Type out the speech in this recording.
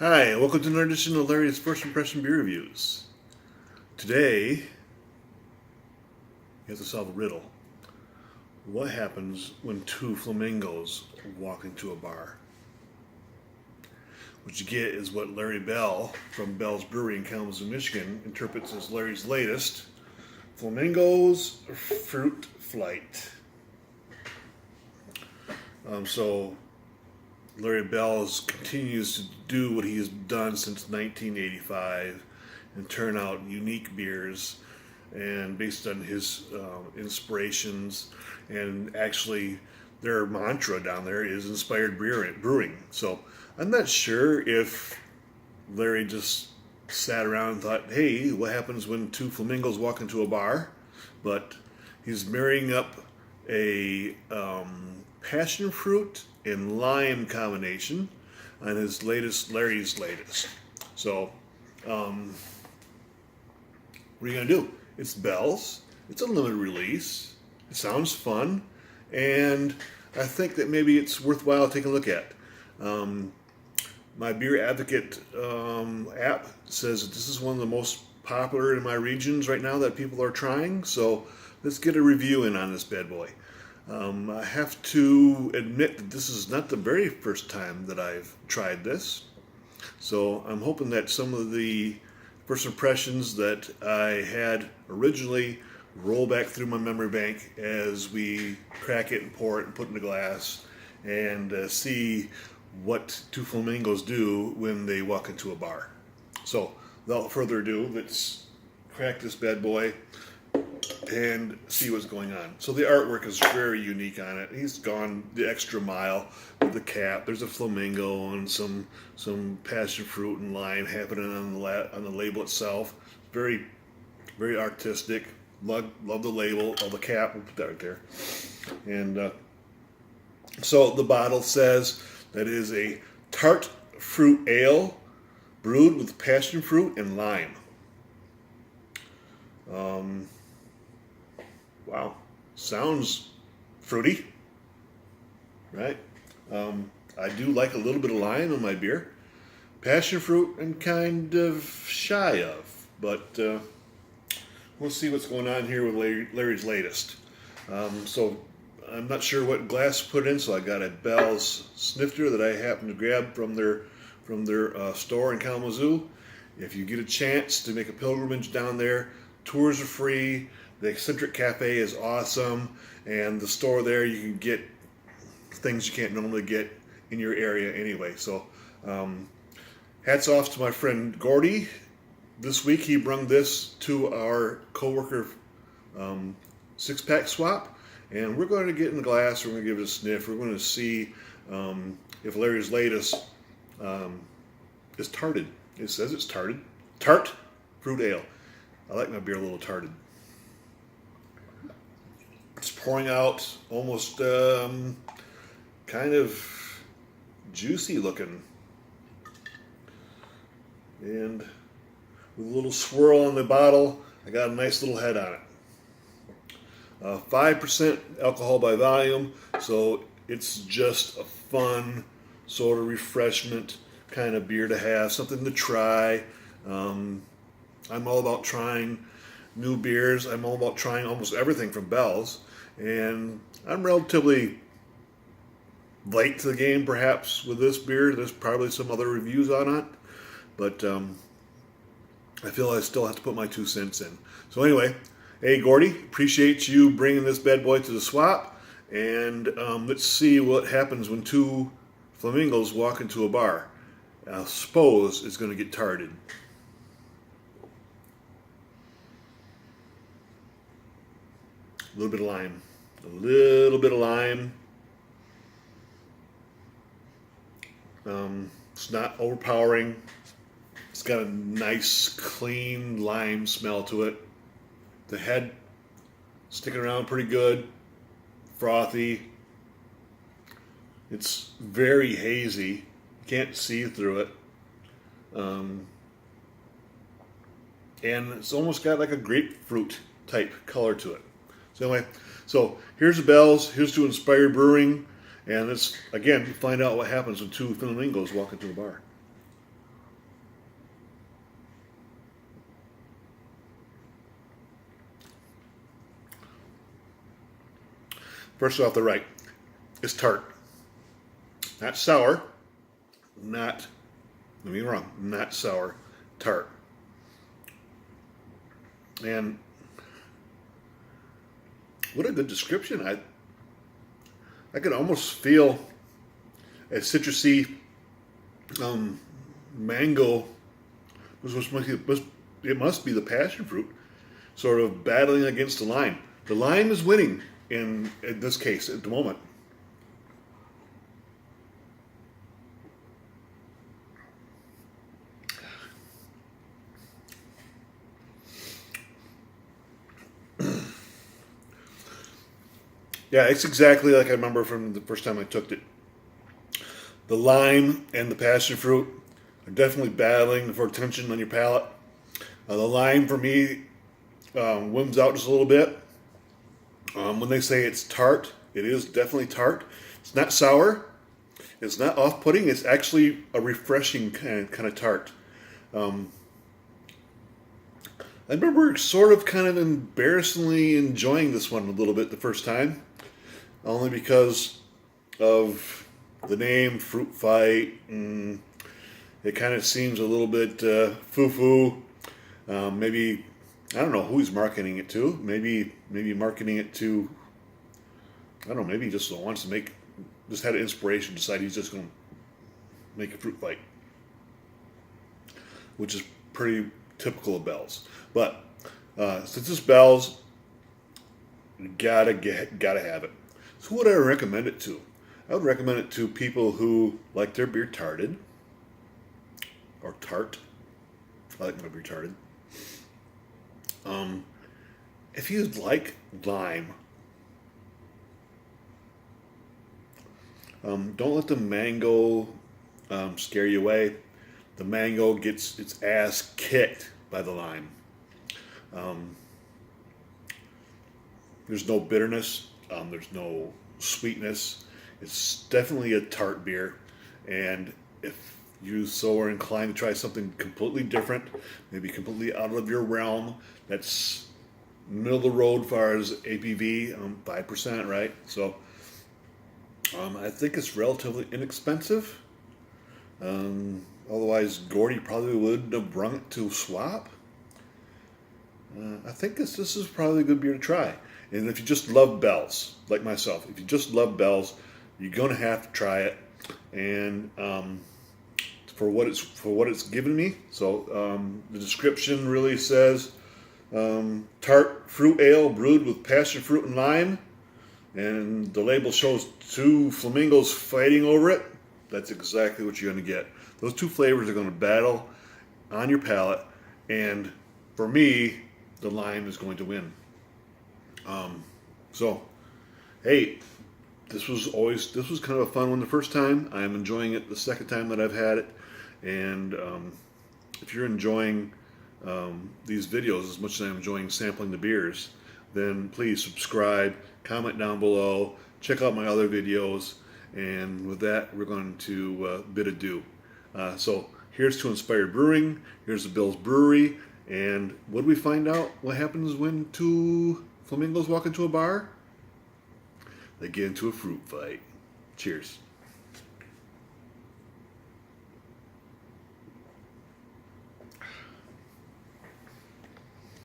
Hi, welcome to another edition of Larry's First Impression Beer Reviews. Today, you have to solve a riddle. What happens when two flamingos walk into a bar? What you get is what Larry Bell from Bell's Brewery in Kalamazoo, Michigan interprets as Larry's latest Flamingos Fruit Flight. So Larry Bell continues to do what he has done since 1985 and turn out unique beers and based on his inspirations. And actually, their mantra down there is inspired brewing. So I'm not sure if Larry just sat around and thought, hey, what happens when two flamingos walk into a bar? But he's marrying up a passion fruit and lime combination on his latest, Larry's latest. So, what are you going to do? It's Bell's. It's a limited release. It sounds fun. And I think that maybe it's worthwhile taking a look at. My Beer Advocate app says that this is one of the most popular in my regions right now that people are trying. So let's get a review in on this bad boy. I have to admit that this is not the very first time that I've tried this. So I'm hoping that some of the first impressions that I had originally roll back through my memory bank as we crack it and pour it and put it in a glass and see what two flamingos do when they walk into a bar. So without further ado, let's crack this bad boy and see what's going on. So the artwork is very unique on it. He's gone the extra mile with the cap. There's a flamingo and some passion fruit and lime happening on the label itself. Very very artistic. Love the label. Oh, the cap. We'll put that right there. And so the bottle says that it is a tart fruit ale brewed with passion fruit and lime. Wow, sounds fruity, right? I do like a little bit of lime in my beer. Passion fruit I'm kind of shy of, but we'll see what's going on here with Larry's latest. So I'm not sure what glass to put in, so I got a Bell's snifter that I happened to grab from their store in Kalamazoo. If you get a chance to make a pilgrimage down there, tours are free. The Eccentric Cafe is awesome, and the store there you can get things you can't normally get in your area anyway. So hats off to my friend Gordy. This week he brung this to our coworker six-pack swap, and we're going to get in the glass. We're going to give it a sniff. We're going to see if Larry's latest is tarted. It says it's tarted. Tart fruit ale. I like my beer a little tarted. It's pouring out almost kind of juicy looking, and with a little swirl on the bottle, I got a nice little head on it. 5% alcohol by volume, so it's just a fun sort of refreshment kind of beer to have, something to try. I'm all about trying new beers. I'm all about trying almost everything from Bell's, and I'm relatively late to the game perhaps with this beer. There's probably some other reviews on it, but I feel I still have to put my 2 cents in. So anyway, hey Gordy, appreciate you bringing this bad boy to the swap, and let's see what happens when two flamingos walk into a bar. I suppose it's going to get tarted. A little bit of lime. A little bit of lime. It's not overpowering. It's got a nice, clean lime smell to it. The head sticking around pretty good. Frothy. It's very hazy. You can't see through it. And it's almost got like a grapefruit type color to it. So anyway, so here's the Bell's, here's to Inspired Brewing, and let's again find out what happens when two flamingos walk into the bar. First off, the right is tart, not sour, not, don't get me wrong, not sour, tart. And what a good description. I could almost feel a citrusy mango. It must be the passion fruit sort of battling against the lime. The lime is winning in this case at the moment. Yeah, it's exactly like I remember from the first time I took it. The lime and the passion fruit are definitely battling for attention on your palate. The lime for me wins out just a little bit. When they say it's tart, it is definitely tart. It's not sour. It's not off-putting. It's actually a refreshing kind of tart. I remember sort of kind of embarrassingly enjoying this one a little bit the first time, only because of the name Fruit Fight. And it kind of seems a little bit foo-foo. Maybe, I don't know who he's marketing it to. Maybe marketing it to, I don't know, maybe he just wants to just had an inspiration, decide he's just going to make a Fruit Fight, which is pretty typical of Bell's. But since it's Bell's, you gotta have it. So who would I recommend it to? I would recommend it to people who like their beer tarted, or tart. I like my beer tarted. If you like lime, don't let the mango scare you away. The mango gets its ass kicked by the lime. There's no bitterness. There's no sweetness. It's definitely a tart beer. And if you so are inclined to try something completely different, maybe completely out of your realm, that's middle of the road as far as ABV, 5%, right? So I think it's relatively inexpensive. Otherwise, Gordy probably would have brung it to swap. I think this is probably a good beer to try. And if you just love Bell's, like myself, if you just love Bell's, you're gonna have to try it. And for what it's given me, so the description really says tart fruit ale brewed with passion fruit and lime, and the label shows two flamingos fighting over it. That's exactly what you're gonna get. Those two flavors are gonna battle on your palate, and for me, the lime is going to win. So, hey, this was kind of a fun one the first time. I'm enjoying it the second time that I've had it, and if you're enjoying these videos as much as I'm enjoying sampling the beers, then please subscribe, comment down below, check out my other videos, and with that, we're going to bid adieu. So here's to Inspired Brewing, here's the Bell's Brewery, and what do we find out? What happens when two flamingos walk into a bar? They get into a fruit fight. Cheers.